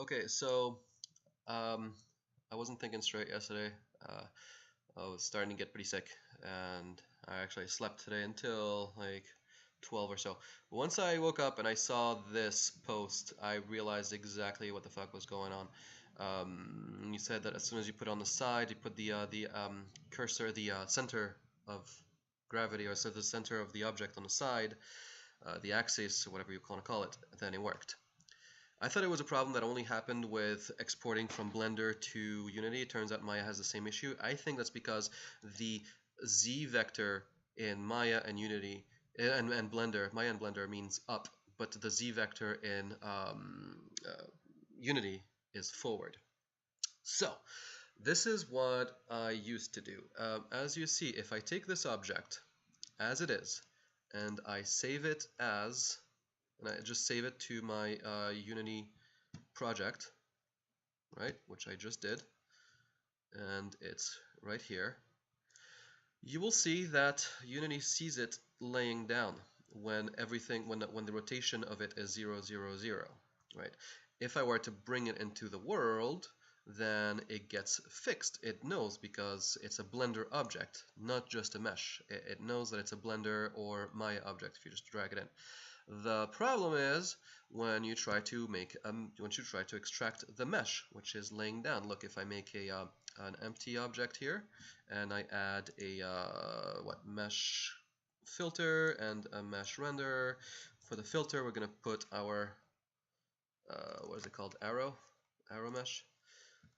Okay, so um, I wasn't thinking straight yesterday. Uh, I was starting to get pretty sick, and I actually slept today until like 12 or so. But once I woke up and I saw this post, I realized exactly what the fuck was going on. You said that as soon as you put it on the side, you put the cursor, the center of gravity, or so the center of the object on the side, the axis, or whatever you want to call it, then it worked. I thought it was a problem that only happened with exporting from Blender to Unity. It turns out Maya has the same issue. I think that's because the Z vector in Maya and Unity and Blender, Maya and Blender means up, but the Z vector in Unity is forward. So this is what I used to do. As you see, if I take this object as it is and I save it as, and I just save it to my Unity project, right, which I just did, and it's right here, you will see that Unity sees it laying down when the rotation of it is 0, 0, 0, right? If I were to bring it into the world, then it gets fixed. It knows because it's a Blender object, not just a mesh. It knows that it's a Blender or Maya object if you just drag it in. The problem is when you try to extract the mesh, which is laying down. Look, if I make an empty object here, and I add a mesh filter and a mesh renderer. For the filter, we're gonna put our what is it called? Arrow mesh.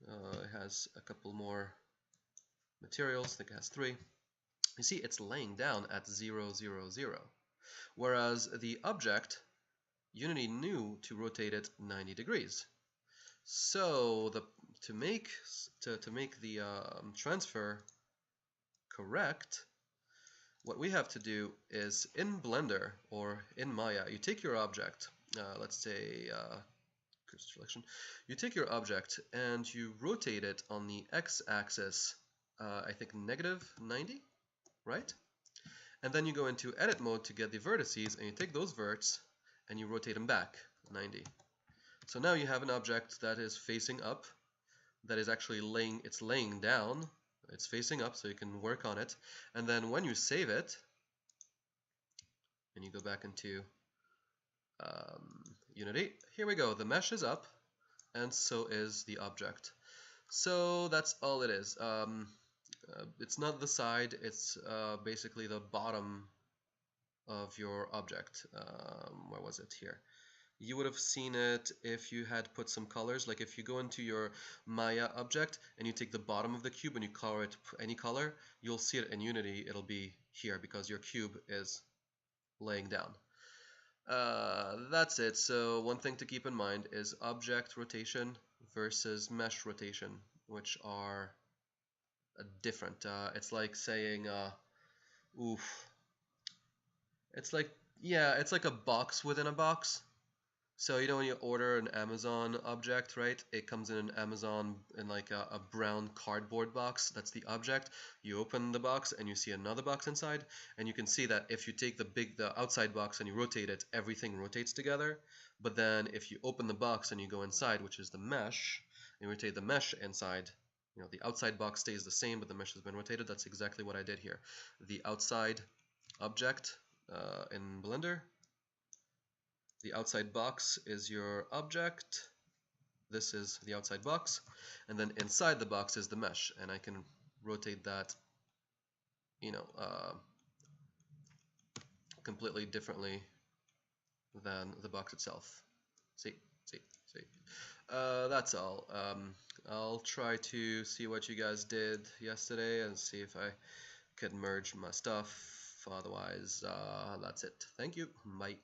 It has a couple more materials. I think it has 3. You see, it's laying down at 0, 0, 0. Whereas the object, Unity knew to rotate it 90 degrees. So to make the transfer correct, what we have to do is in Blender or in Maya, you take your object, let's say cursor selection, you take your object and you rotate it on the x-axis, I think -90, right? And then you go into edit mode to get the vertices, and you take those verts and you rotate them back 90. So now you have an object that is facing up, that is actually laying down. It's facing up, so you can work on it. And then when you save it, and you go back into Unity, here we go. The mesh is up, and so is the object. So that's all it is. It's not the side, it's basically the bottom of your object. Where was it? Here. You would have seen it if you had put some colors. Like if you go into your Maya object and you take the bottom of the cube and you color it any color, you'll see it in Unity. It'll be here because your cube is laying down. That's it. So one thing to keep in mind is object rotation versus mesh rotation, which are different. It's like saying, oof. It's like, yeah, it's like a box within a box. So you know when you order an Amazon object, right? It comes in an Amazon in like a brown cardboard box. That's the object. You open the box and you see another box inside, and you can see that if you take the outside box and you rotate it, everything rotates together. But then if you open the box and you go inside, which is the mesh, and you rotate the mesh inside, you know, the outside box stays the same, but the mesh has been rotated. That's exactly what I did here. The outside object in Blender. The outside box is your object. This is the outside box. And then inside the box is the mesh. And I can rotate that, you know, completely differently than the box itself. See. That's all. I'll try to see what you guys did yesterday and see if I could merge my stuff. Otherwise, that's it. Thank you. Bye.